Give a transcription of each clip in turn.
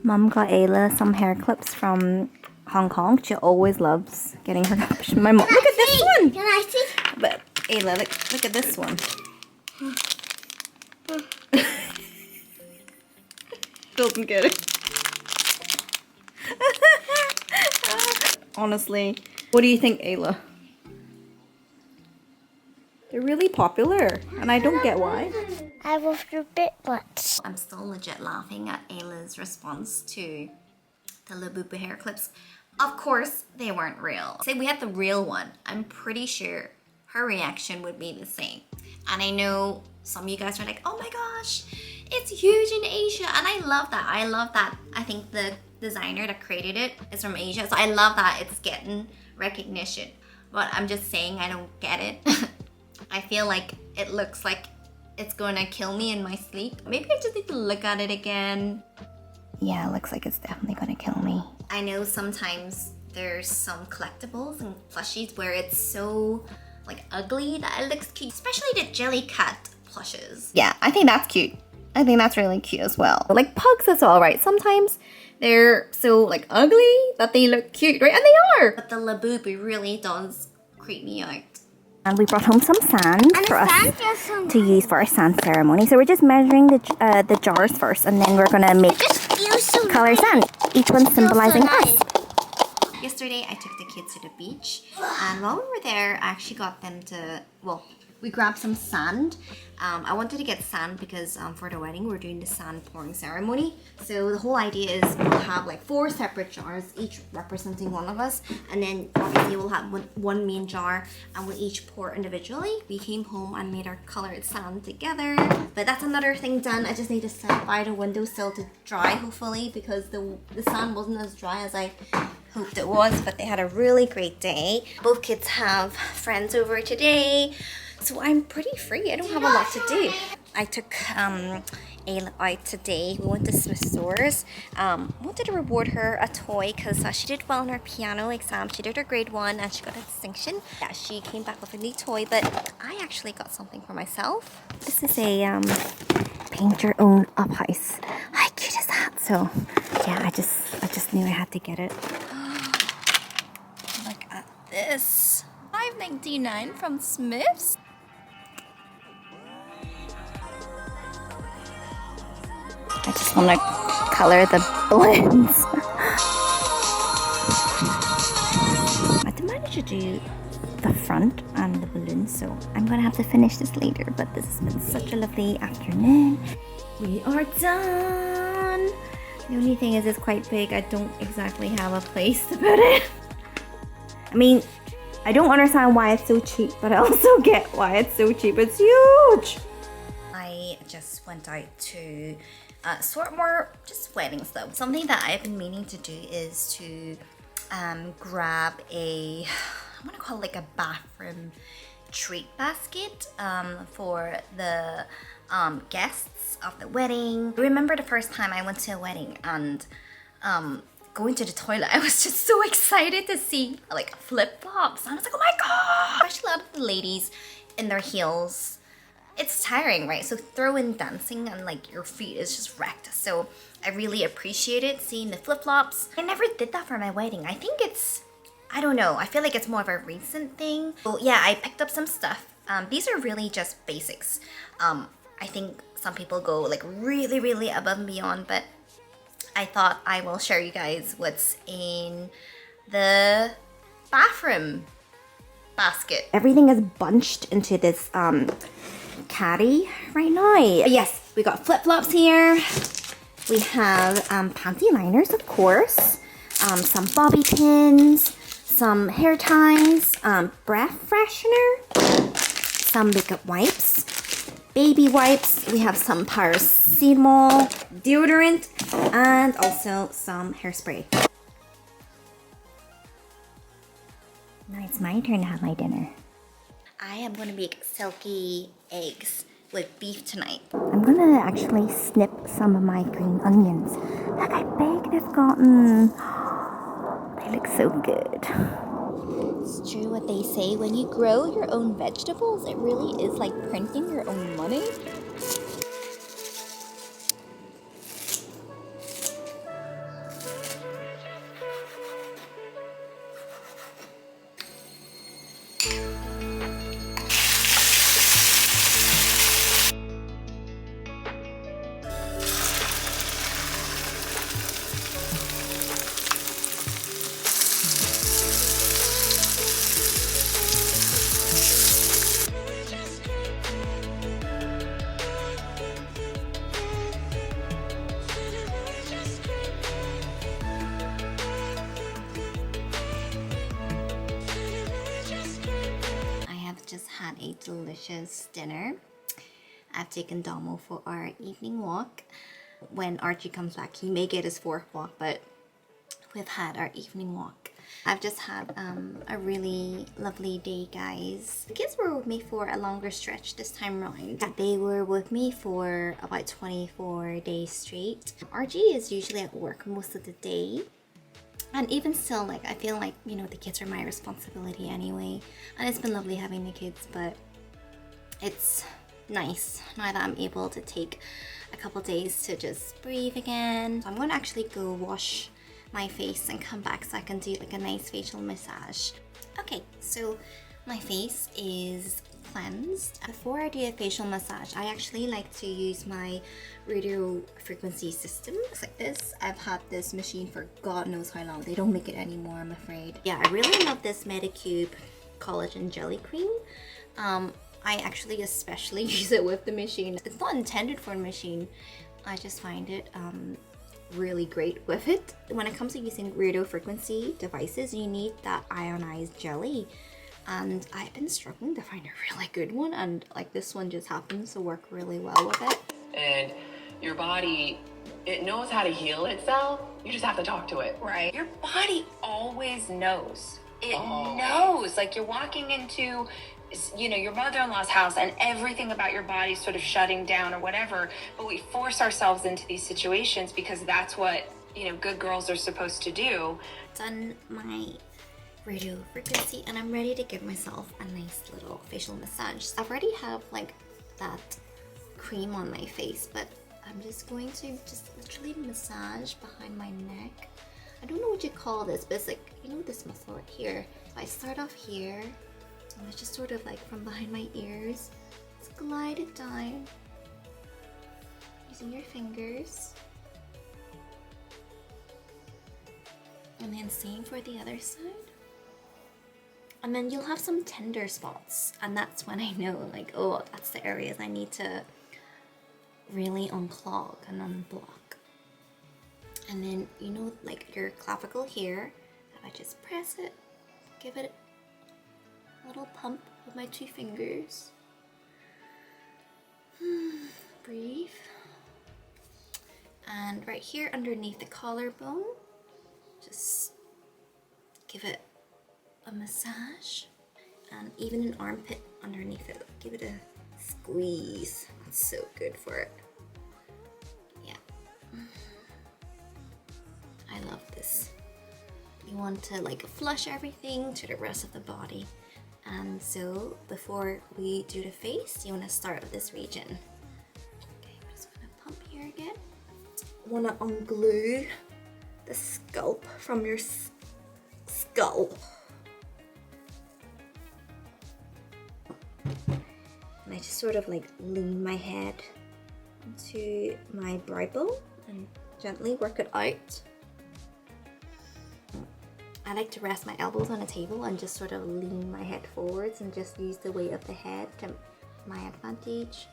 Mum got Ayla some hair clips from Hong Kong. She always loves getting her clips. My mom, look at this one! Can I see? But Ayla, look at this one. Doesn't get it. Honestly, what do you think, Ayla? They're really popular, and I don't get why. I will do bit butts. I'm still legit laughing at Ayla's response to the Labubu hair clips. Of course, they weren't real. Say we had the real one, I'm pretty sure her reaction would be the same. And I know some of you guys are like, oh my gosh, it's huge in Asia. And I love that. I love that. I think the designer that created it is from Asia. So I love that it's getting recognition. But I'm just saying I don't get it. I feel like it looks like it's gonna kill me in my sleep. Maybe I just need to look at it again. Yeah, it looks like it's definitely gonna kill me. I know sometimes there's some collectibles and plushies where it's so like ugly that it looks cute, especially the Jellycat plushes. Yeah, I think that's cute. I think that's really cute as well. Like pugs as well, right? Sometimes they're so like ugly that they look cute, right? And they are. But the Labubu really does creep me out. And we brought home some sand for us to use for our sand ceremony. So we're just measuring the jars first, and then we're gonna make color sand. Each one symbolizing us. Yesterday, I took the kids to the beach, and while we were there, I actually got them to, well, we grabbed some sand. I wanted to get sand because for the wedding, we're doing the sand pouring ceremony. So the whole idea is we'll have like 4 separate jars, each representing one of us. And then obviously we'll have one main jar and we'll each pour individually. We came home and made our colored sand together. But that's another thing done. I just need to set it by the windowsill to dry, hopefully, because the sand wasn't as dry as I hoped it was. But they had a really great day. Both kids have friends over today. So I'm pretty free. I don't have a lot to do. I took Ayla out today. We went to Swiss stores. Wanted to reward her a toy because she did well in her piano exam. She did her grade 1 and she got a distinction. Yeah, she came back with a new toy, but I actually got something for myself. This is a paint your own up house. How cute is that? So yeah, I just knew I had to get it. Look at this. $5.99 from Smith's. I just want to color the balloons. I did manage to do the front and the balloons, so I'm going to have to finish this later, but this has been such a lovely afternoon. We are done. The only thing is it's quite big. I don't exactly have a place to put it. I mean, I don't understand why it's so cheap, but I also get why it's so cheap. It's huge. I just went out to sort more just weddings though. Something that I've been meaning to do is to grab a, I'm gonna call it like a bathroom treat basket for the guests of the wedding. I remember the first time I went to a wedding and going to the toilet, I was just so excited to see like flip-flops. I was like, oh my god! Especially a lot of the ladies in their heels. It's tiring, right? So throw in dancing and like your feet is just wrecked. So I really appreciated seeing the flip-flops. I never did that for my wedding. I think it's, I don't know. I feel like it's more of a recent thing. So yeah, I picked up some stuff. These are really just basics. I think some people go like really, really above and beyond, but I thought I will share you guys what's in the bathroom basket. Everything is bunched into this caddy right now. Yes, we got flip-flops here. We have panty liners, of course. Some bobby pins, some hair ties, breath freshener, some makeup wipes, baby wipes. We have some paracetamol, deodorant, and also some hairspray. Now it's my turn to have my dinner. I am going to make silky eggs with beef tonight. I'm going to actually snip some of my green onions. Look how big they've gotten. They look so good. It's true what they say, when you grow your own vegetables, it really is like printing your own money. delicious dinner. I've taken Domo for our evening walk. When Archie comes back, he may get his fourth walk, but we've had our evening walk. I've just had a really lovely day, guys. The kids were with me for a longer stretch this time around. They were with me for about 24 days straight. Archie is usually at work most of the day. And even still, like, I feel like, you know, the kids are my responsibility anyway. And it's been lovely having the kids, but it's nice now that I'm able to take a couple days to just breathe again. So I'm going to actually go wash my face and come back so I can do like a nice facial massage. Okay, so my face is cleansed. Before I do a facial massage, I actually like to use my radio frequency system. Looks like this. I've had this machine for God knows how long. They don't make it anymore, I'm afraid. Yeah, I really love this Medicube collagen jelly cream. I actually especially use it with the machine. It's not intended for a machine. I just find it really great with it. When it comes to using radio frequency devices, you need that ionized jelly. And I've been struggling to find a really good one, and like this one just happens to work really well with it. And your body, it knows how to heal itself. You just have to talk to it. Right. Your body always knows. It knows. Like you're walking into, you know, your mother-in-law's house and everything about your body sort of shutting down or whatever. But we force ourselves into these situations because that's what, you know, good girls are supposed to do. Done my radio frequency and I'm ready to give myself a nice little facial massage. I already have like that cream on my face, but I'm just going to just literally massage behind my neck. I don't know what you call this, but it's like, you know, this muscle right here. So I start off here and I just sort of like from behind my ears, just glide it down using your fingers. And then same for the other side. And then you'll have some tender spots, and that's when I know, like, oh, that's the areas I need to really unclog and unblock. And then, you know, like your clavicle here, if I just press it, give it a little pump with my 2 fingers. Breathe. And right here underneath the collarbone, just give it a massage, and even an armpit underneath it, give it a squeeze. That's so good for it. Yeah, I love this. You want to like flush everything to the rest of the body, and so before we do the face, you want to start with this region. Okay, I'm just gonna pump here again. Want to unglue the scalp from your skull. And I just sort of like lean my head into my brow bone and gently work it out. I like to rest my elbows on a table and just sort of lean my head forwards and just use the weight of the head to my advantage.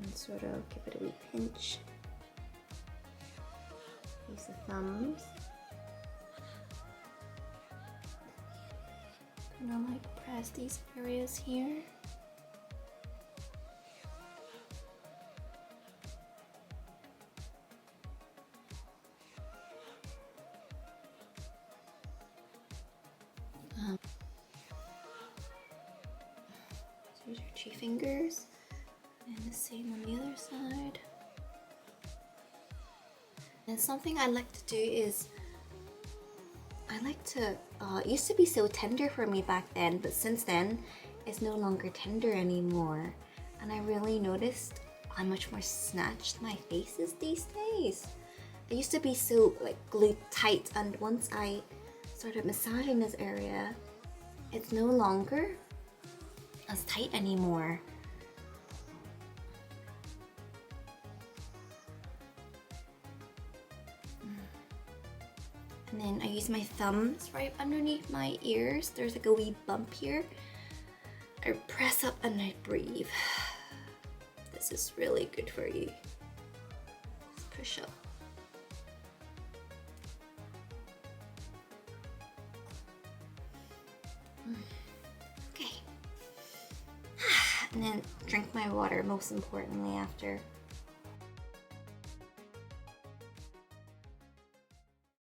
And sort of give it a wee pinch. Use the thumbs. And I'll like press these areas here. So use your 2 fingers, and the same on the other side. And something I like to do is I like to, it used to be so tender for me back then, but since then, it's no longer tender anymore. And I really noticed how much more snatched my face is these days. It used to be so like glued tight, and once I started massaging this area, it's no longer as tight anymore. And then I use my thumbs right underneath my ears. There's like a wee bump here. I press up and I breathe. This is really good for you. Just push up. Okay. And then drink my water, most importantly, after.